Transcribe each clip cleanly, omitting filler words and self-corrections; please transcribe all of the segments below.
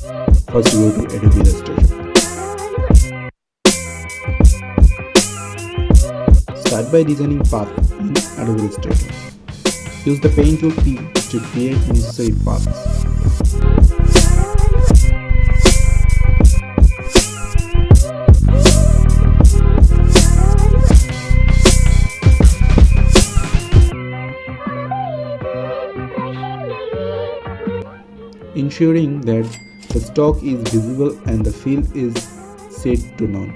First go to Adobe Illustrator. Start by designing path in Adobe Illustrator. Use the Pen tool P to create necessary paths. Ensuring that the stock is visible and the fill is set to none.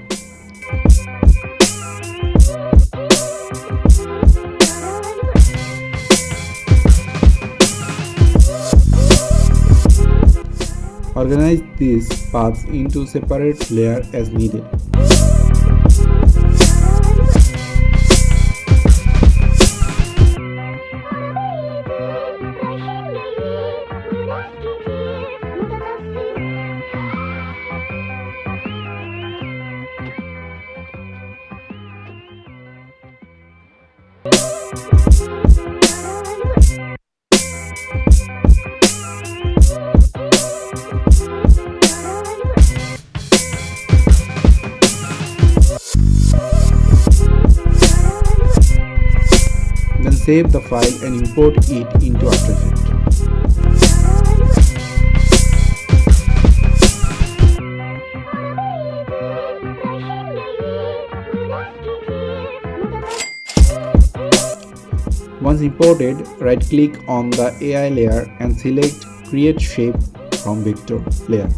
Organize these paths into separate layers as needed. Then save the file and import it into After Effects. Once imported, right-click on the AI layer and select Create Shape from Vector layer.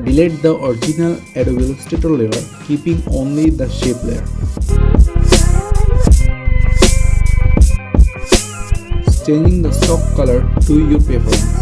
Delete the original Adobe Illustrator layer, keeping only the shape layer. Changing the stock color to your preference.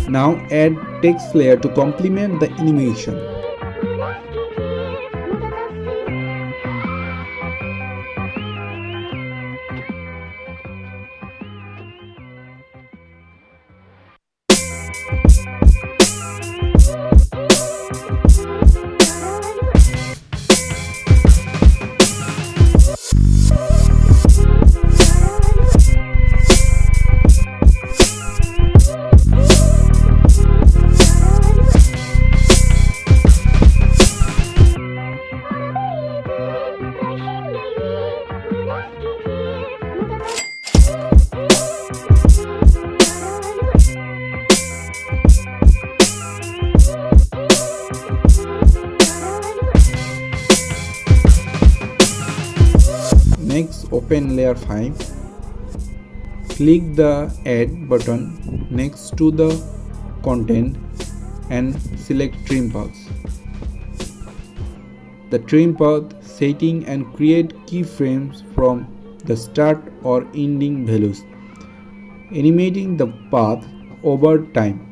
Now add text layer to complement the animation. Next, open layer 5. Click the Add button next to the content and select Trim Paths. The trim path setting and create keyframes from the start or ending values, animating the path over time.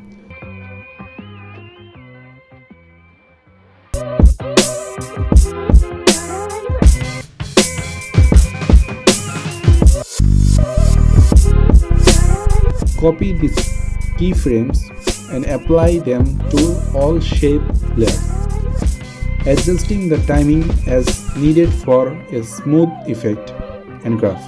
Copy these keyframes and apply them to all shape layers, adjusting the timing as needed for a smooth effect and graph.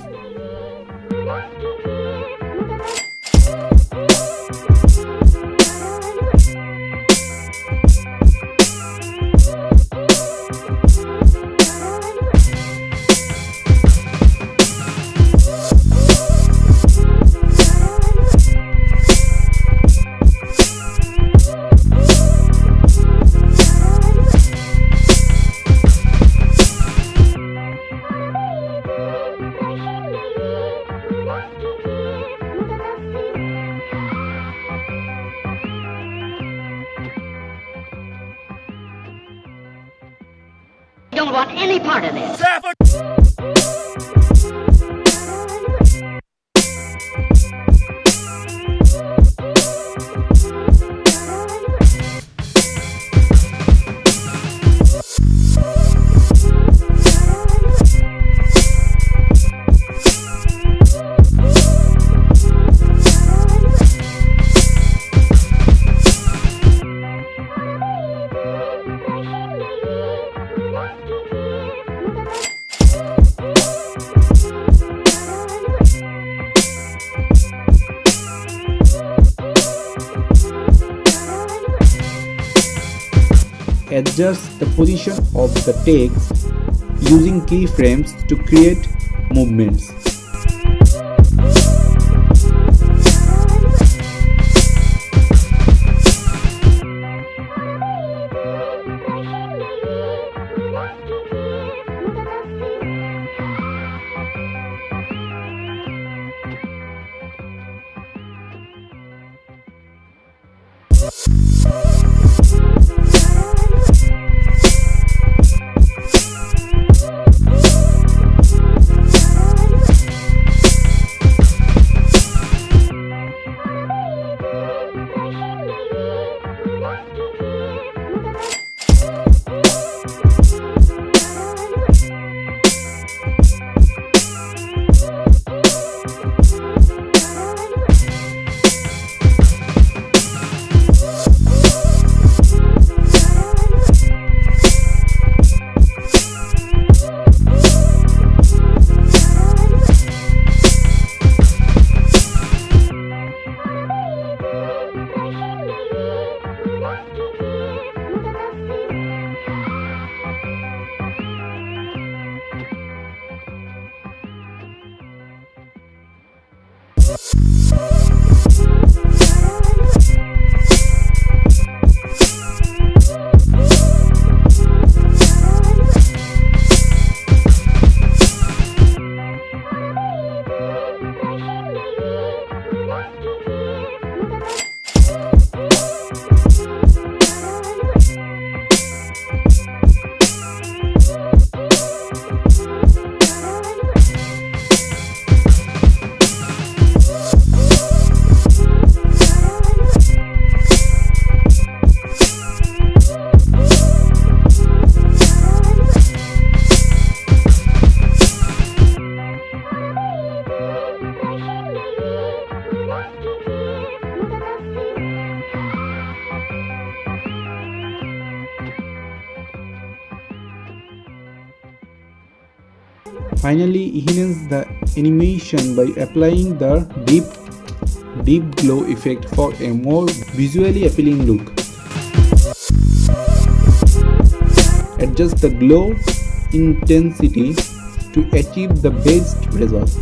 don't want any part of this. Adjust the position of the text using keyframes to create movements. Finally, enhance the animation by applying the deep glow effect for a more visually appealing look. Adjust the glow intensity to achieve the best result.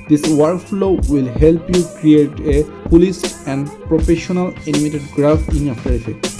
This workflow will help you create a polished and professional animated graph in After Effects.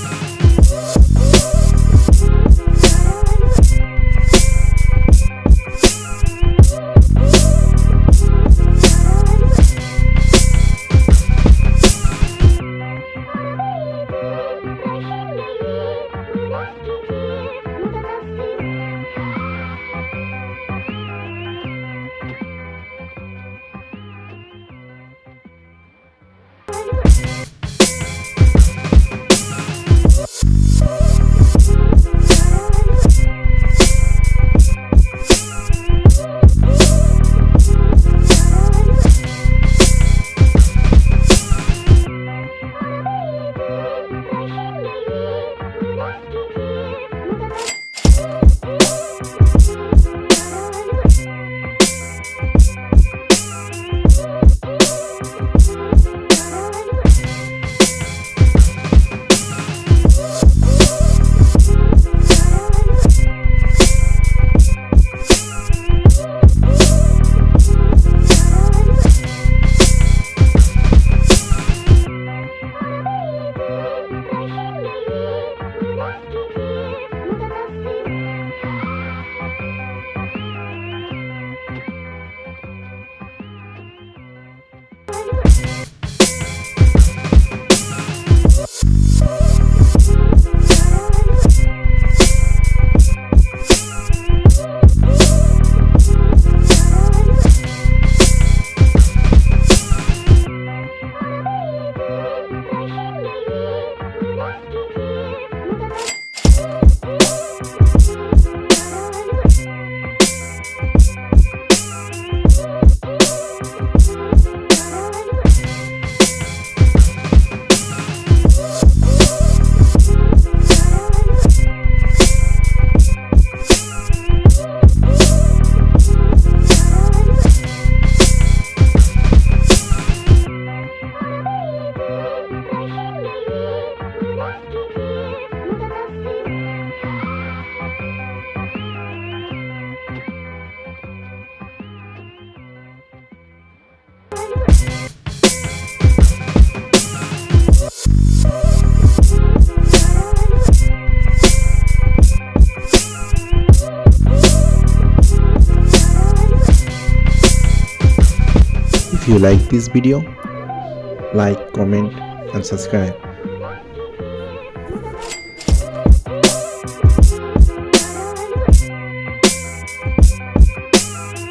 If you like this video, like, comment and subscribe.